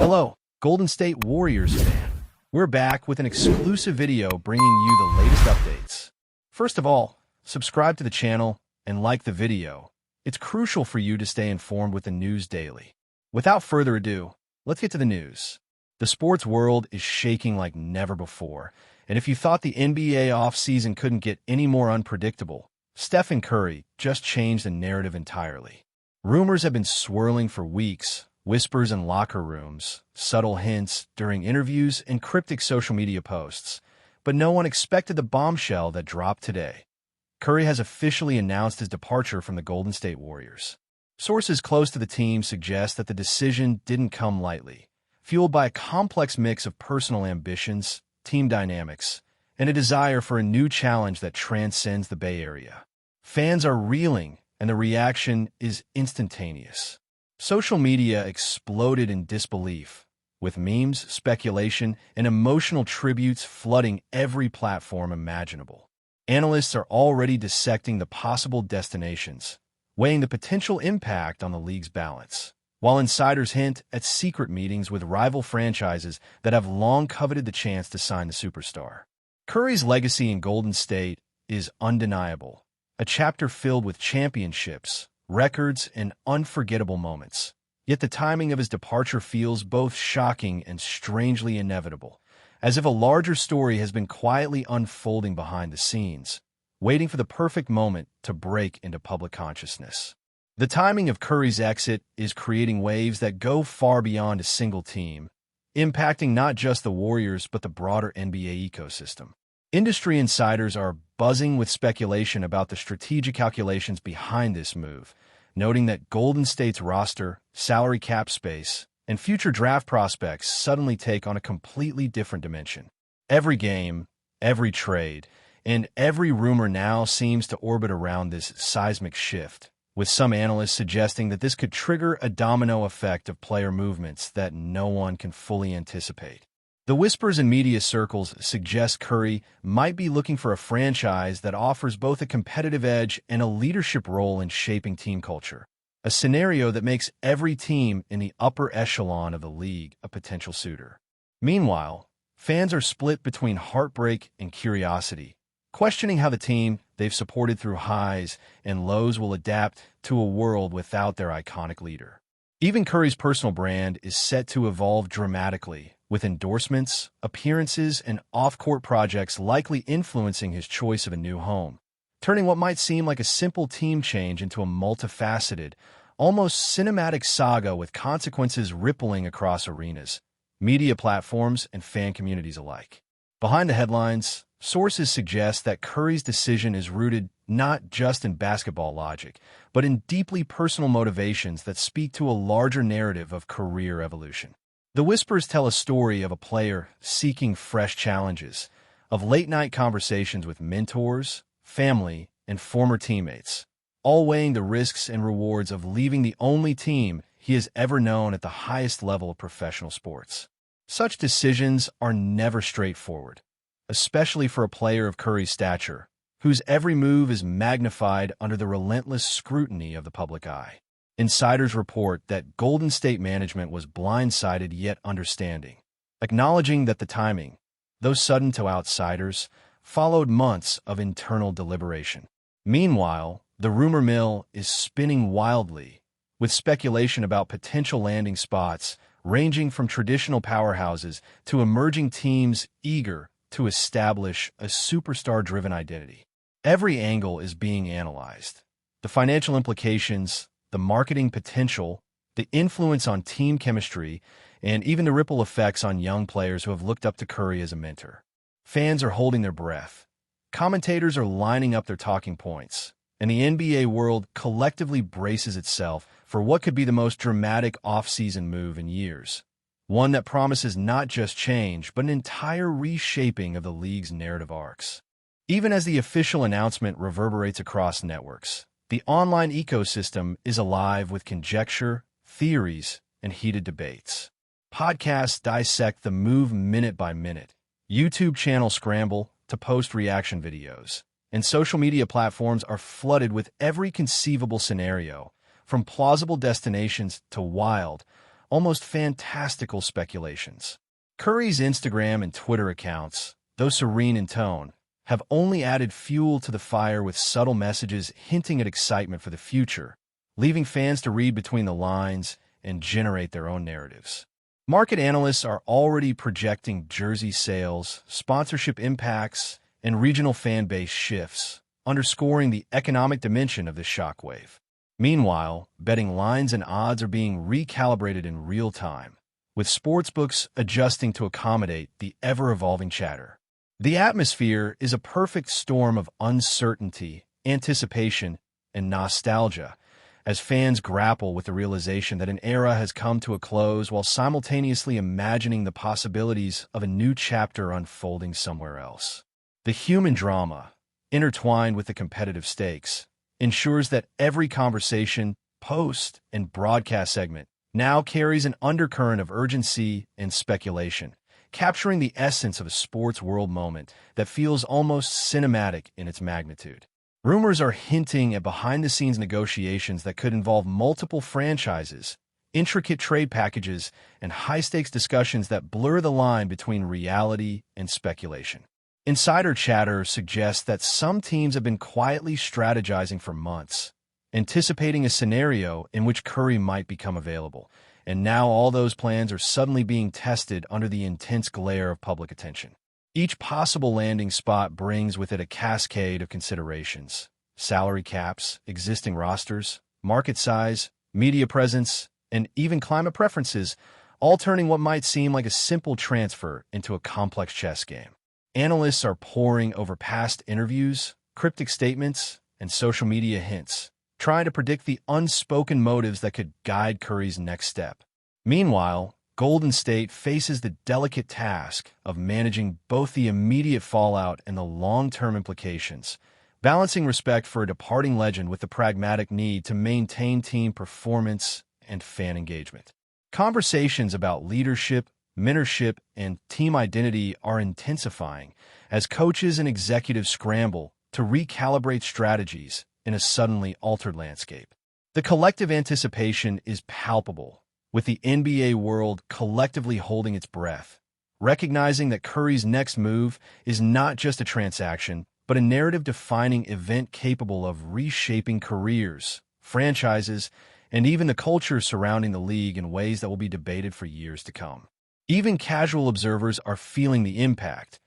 Hello, Golden State Warriors fan. We're back with an exclusive video bringing you the latest updates. First of all, subscribe to the channel and like the video. It's crucial for you to stay informed with the news daily. Without further ado, let's get to the news. The sports world is shaking like never before, and if you thought the NBA offseason couldn't get any more unpredictable, Stephen Curry just changed the narrative entirely. Rumors have been swirling for weeks, whispers in locker rooms, subtle hints during interviews, and cryptic social media posts, but no one expected the bombshell that dropped today. Curry has officially announced his departure from the Golden State Warriors. Sources close to the team suggest that the decision didn't come lightly, fueled by a complex mix of personal ambitions, team dynamics, and a desire for a new challenge that transcends the Bay Area. Fans are reeling, and the reaction is instantaneous. Social media exploded in disbelief, with memes, speculation, and emotional tributes flooding every platform imaginable. Analysts are already dissecting the possible destinations, weighing the potential impact on the league's balance, while insiders hint at secret meetings with rival franchises that have long coveted the chance to sign the superstar. Curry's legacy in Golden State is undeniable, a chapter filled with championships, records, and unforgettable moments. Yet the timing of his departure feels both shocking and strangely inevitable, as if a larger story has been quietly unfolding behind the scenes, waiting for the perfect moment to break into public consciousness. The timing of Curry's exit is creating waves that go far beyond a single team, impacting not just the Warriors but the broader NBA ecosystem. Industry insiders are buzzing with speculation about the strategic calculations behind this move, noting that Golden State's roster, salary cap space, and future draft prospects suddenly take on a completely different dimension. Every game, every trade, and every rumor now seems to orbit around this seismic shift, with some analysts suggesting that this could trigger a domino effect of player movements that no one can fully anticipate. The whispers in media circles suggest Curry might be looking for a franchise that offers both a competitive edge and a leadership role in shaping team culture, a scenario that makes every team in the upper echelon of the league a potential suitor. Meanwhile, fans are split between heartbreak and curiosity, questioning how the team they've supported through highs and lows will adapt to a world without their iconic leader. Even Curry's personal brand is set to evolve dramatically, with endorsements, appearances, and off-court projects likely influencing his choice of a new home, turning what might seem like a simple team change into a multifaceted, almost cinematic saga with consequences rippling across arenas, media platforms, and fan communities alike. Behind the headlines, sources suggest that Curry's decision is rooted not just in basketball logic, but in deeply personal motivations that speak to a larger narrative of career evolution. The whispers tell a story of a player seeking fresh challenges, of late-night conversations with mentors, family, and former teammates, all weighing the risks and rewards of leaving the only team he has ever known at the highest level of professional sports. Such decisions are never straightforward, especially for a player of Curry's stature, whose every move is magnified under the relentless scrutiny of the public eye. Insiders report that Golden State management was blindsided yet understanding, acknowledging that the timing, though sudden to outsiders, followed months of internal deliberation. Meanwhile, the rumor mill is spinning wildly, with speculation about potential landing spots ranging from traditional powerhouses to emerging teams eager to establish a superstar-driven identity. Every angle is being analyzed. The financial implications, the marketing potential, the influence on team chemistry, and even the ripple effects on young players who have looked up to Curry as a mentor. Fans are holding their breath. Commentators are lining up their talking points, and the NBA world collectively braces itself for what could be the most dramatic off-season move in years, one that promises not just change, but an entire reshaping of the league's narrative arcs. Even as the official announcement reverberates across networks, the online ecosystem is alive with conjecture, theories, and heated debates. Podcasts dissect the move minute by minute. YouTube channels scramble to post reaction videos, and social media platforms are flooded with every conceivable scenario, from plausible destinations to wild, almost fantastical speculations. Curry's Instagram and Twitter accounts, though serene in tone, have only added fuel to the fire with subtle messages hinting at excitement for the future, leaving fans to read between the lines and generate their own narratives. Market analysts are already projecting jersey sales, sponsorship impacts, and regional fan base shifts, underscoring the economic dimension of this shockwave. Meanwhile, betting lines and odds are being recalibrated in real time, with sportsbooks adjusting to accommodate the ever-evolving chatter. The atmosphere is a perfect storm of uncertainty, anticipation, and nostalgia, as fans grapple with the realization that an era has come to a close while simultaneously imagining the possibilities of a new chapter unfolding somewhere else. The human drama, intertwined with the competitive stakes, ensures that every conversation, post, and broadcast segment now carries an undercurrent of urgency and speculation, capturing the essence of a sports world moment that feels almost cinematic in its magnitude. Rumors are hinting at behind-the-scenes negotiations that could involve multiple franchises, intricate trade packages, and high-stakes discussions that blur the line between reality and speculation. Insider chatter suggests that some teams have been quietly strategizing for months, anticipating a scenario in which Curry might become available, and now all those plans are suddenly being tested under the intense glare of public attention. Each possible landing spot brings with it a cascade of considerations: salary caps, existing rosters, market size, media presence, and even climate preferences, all turning what might seem like a simple transfer into a complex chess game. Analysts are poring over past interviews, cryptic statements, and social media hints, trying to predict the unspoken motives that could guide Curry's next step. Meanwhile, Golden State faces the delicate task of managing both the immediate fallout and the long-term implications, balancing respect for a departing legend with the pragmatic need to maintain team performance and fan engagement. Conversations about leadership, mentorship, and team identity are intensifying as coaches and executives scramble to recalibrate strategies in a suddenly altered landscape. The collective anticipation is palpable, with the NBA world collectively holding its breath, recognizing that Curry's next move is not just a transaction, but a narrative-defining event capable of reshaping careers, franchises, and even the culture surrounding the league in ways that will be debated for years to come. Even casual observers are feeling the impact,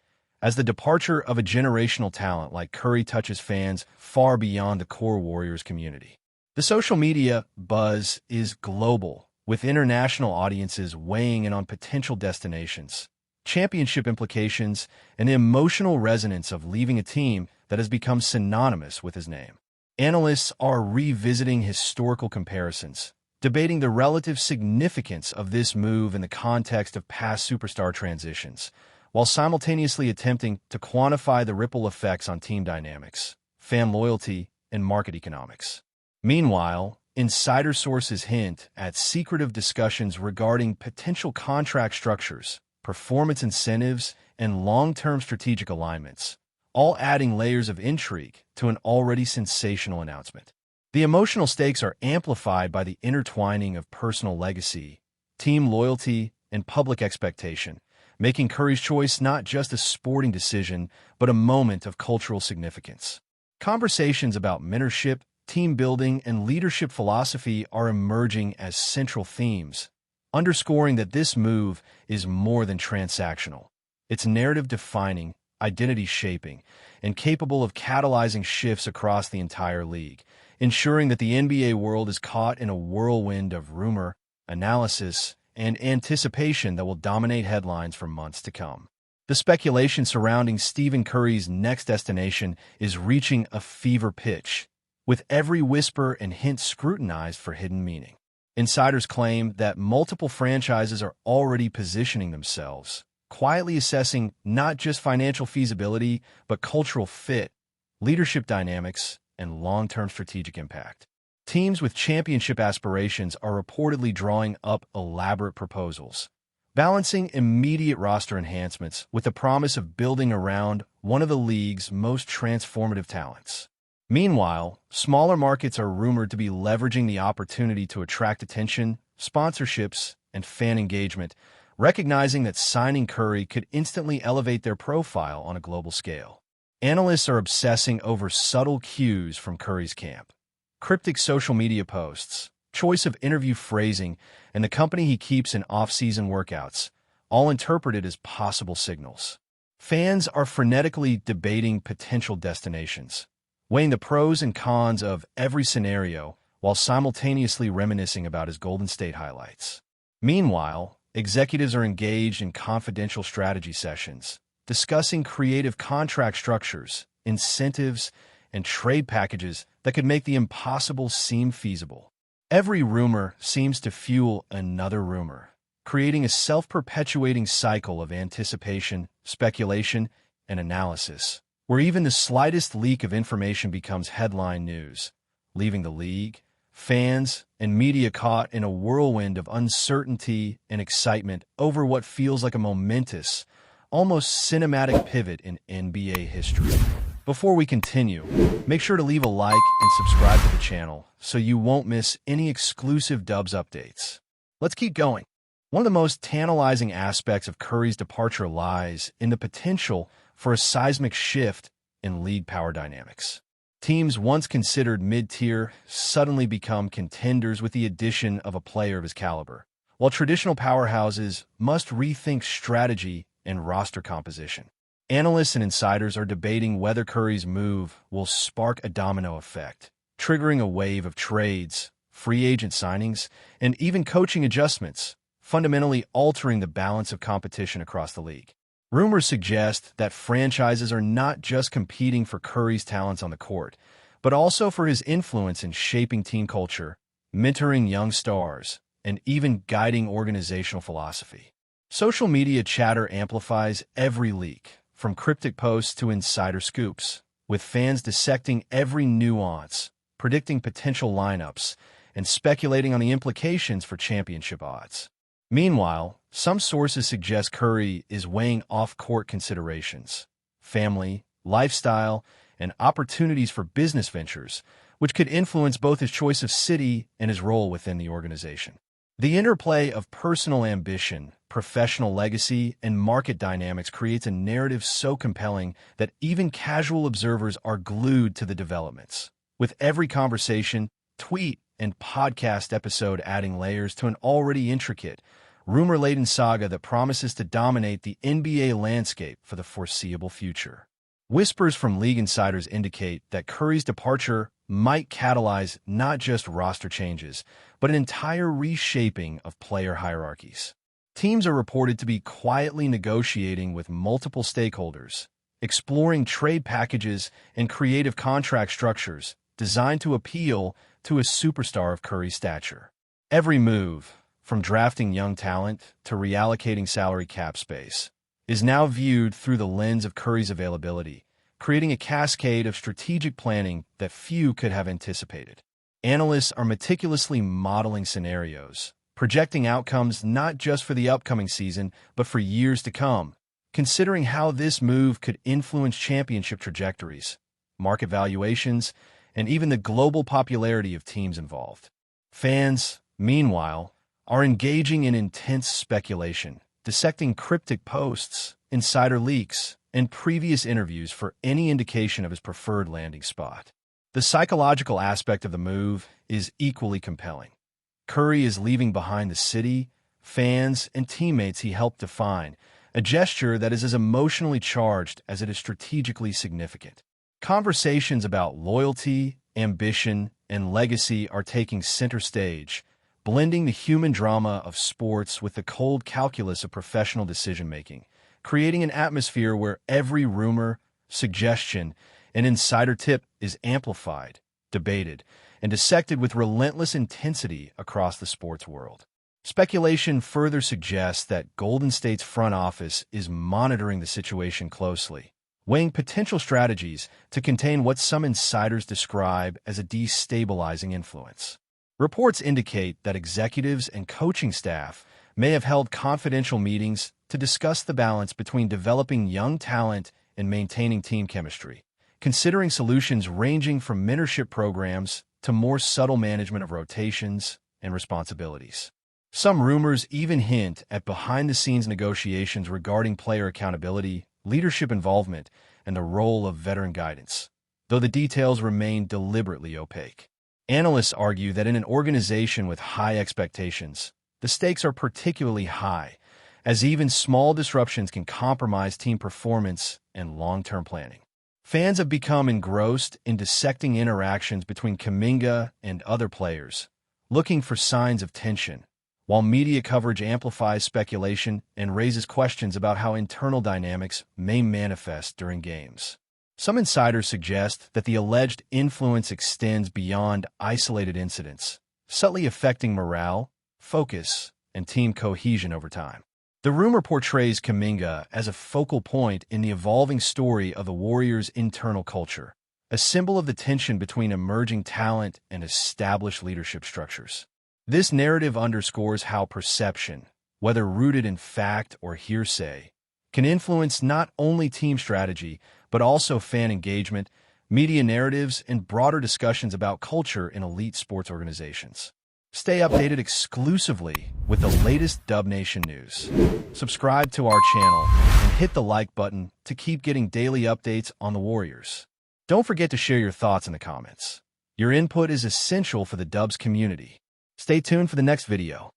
as the departure of a generational talent like Curry touches fans far beyond the core Warriors community. The social media buzz is global, with international audiences weighing in on potential destinations, championship implications, and the emotional resonance of leaving a team that has become synonymous with his name. Analysts are revisiting historical comparisons, debating the relative significance of this move in the context of past superstar transitions, while simultaneously attempting to quantify the ripple effects on team dynamics, fan loyalty, and market economics. Meanwhile, insider sources hint at secretive discussions regarding potential contract structures, performance incentives, and long-term strategic alignments, all adding layers of intrigue to an already sensational announcement. The emotional stakes are amplified by the intertwining of personal legacy, team loyalty, and public expectation, making Curry's choice not just a sporting decision, but a moment of cultural significance. Conversations about mentorship, team building, and leadership philosophy are emerging as central themes, underscoring that this move is more than transactional. It's narrative-defining, identity-shaping, and capable of catalyzing shifts across the entire league, ensuring that the NBA world is caught in a whirlwind of rumor, analysis, and anticipation that will dominate headlines for months to come. The speculation surrounding Stephen Curry's next destination is reaching a fever pitch, with every whisper and hint scrutinized for hidden meaning. Insiders claim that multiple franchises are already positioning themselves, quietly assessing not just financial feasibility, but cultural fit, leadership dynamics, and long-term strategic impact. Teams with championship aspirations are reportedly drawing up elaborate proposals, balancing immediate roster enhancements with the promise of building around one of the league's most transformative talents. Meanwhile, smaller markets are rumored to be leveraging the opportunity to attract attention, sponsorships, and fan engagement, recognizing that signing Curry could instantly elevate their profile on a global scale. Analysts are obsessing over subtle cues from Curry's camp. Cryptic social media posts, choice of interview phrasing, and the company he keeps in off-season workouts, all interpreted as possible signals. Fans are frenetically debating potential destinations, weighing the pros and cons of every scenario while simultaneously reminiscing about his Golden State highlights. Meanwhile, executives are engaged in confidential strategy sessions, discussing creative contract structures, incentives, and trade packages that could make the impossible seem feasible. Every rumor seems to fuel another rumor, creating a self-perpetuating cycle of anticipation, speculation, and analysis, where even the slightest leak of information becomes headline news, leaving the league, fans, and media caught in a whirlwind of uncertainty and excitement over what feels like a momentous, almost cinematic pivot in NBA history. Before we continue, make sure to leave a like and subscribe to the channel so you won't miss any exclusive Dubs updates. Let's keep going. One of the most tantalizing aspects of Curry's departure lies in the potential for a seismic shift in league power dynamics. Teams once considered mid-tier suddenly become contenders with the addition of a player of his caliber, while traditional powerhouses must rethink strategy and roster composition. Analysts and insiders are debating whether Curry's move will spark a domino effect, triggering a wave of trades, free agent signings, and even coaching adjustments, fundamentally altering the balance of competition across the league. Rumors suggest that franchises are not just competing for Curry's talents on the court, but also for his influence in shaping team culture, mentoring young stars, and even guiding organizational philosophy. Social media chatter amplifies every leak, from cryptic posts to insider scoops, with fans dissecting every nuance, predicting potential lineups, and speculating on the implications for championship odds. Meanwhile, some sources suggest Curry is weighing off-court considerations, family, lifestyle, and opportunities for business ventures, which could influence both his choice of city and his role within the organization. The interplay of personal ambition, professional legacy, and market dynamics creates a narrative so compelling that even casual observers are glued to the developments, with every conversation, tweet, and podcast episode adding layers to an already intricate, rumor-laden saga that promises to dominate the NBA landscape for the foreseeable future. Whispers from league insiders indicate that Curry's departure might catalyze not just roster changes, but an entire reshaping of player hierarchies. Teams are reported to be quietly negotiating with multiple stakeholders, exploring trade packages and creative contract structures designed to appeal to a superstar of Curry's stature. Every move, from drafting young talent to reallocating salary cap space, is now viewed through the lens of Curry's availability, creating a cascade of strategic planning that few could have anticipated. Analysts are meticulously modeling scenarios, projecting outcomes not just for the upcoming season, but for years to come, considering how this move could influence championship trajectories, market valuations, and even the global popularity of teams involved. Fans, meanwhile, are engaging in intense speculation, dissecting cryptic posts, insider leaks, and previous interviews for any indication of his preferred landing spot. The psychological aspect of the move is equally compelling. Curry is leaving behind the city, fans, and teammates he helped define, a gesture that is as emotionally charged as it is strategically significant. Conversations about loyalty, ambition, and legacy are taking center stage, blending the human drama of sports with the cold calculus of professional decision-making, creating an atmosphere where every rumor, suggestion, and insider tip is amplified, debated, and dissected with relentless intensity across the sports world. Speculation further suggests that Golden State's front office is monitoring the situation closely, weighing potential strategies to contain what some insiders describe as a destabilizing influence. Reports indicate that executives and coaching staff may have held confidential meetings to discuss the balance between developing young talent and maintaining team chemistry, considering solutions ranging from mentorship programs to more subtle management of rotations and responsibilities. Some rumors even hint at behind-the-scenes negotiations regarding player accountability, leadership involvement, and the role of veteran guidance, though the details remain deliberately opaque. Analysts argue that in an organization with high expectations, the stakes are particularly high, as even small disruptions can compromise team performance and long-term planning. Fans have become engrossed in dissecting interactions between Kuminga and other players, looking for signs of tension, while media coverage amplifies speculation and raises questions about how internal dynamics may manifest during games. Some insiders suggest that the alleged influence extends beyond isolated incidents, subtly affecting morale, focus, and team cohesion over time. The rumor portrays Kuminga as a focal point in the evolving story of the Warriors' internal culture, a symbol of the tension between emerging talent and established leadership structures. This narrative underscores how perception, whether rooted in fact or hearsay, can influence not only team strategy, but also fan engagement, media narratives, and broader discussions about culture in elite sports organizations. Stay updated exclusively with the latest Dub Nation news. Subscribe to our channel and hit the like button to keep getting daily updates on the Warriors. Don't forget to share your thoughts in the comments. Your input is essential for the Dubs community. Stay tuned for the next video.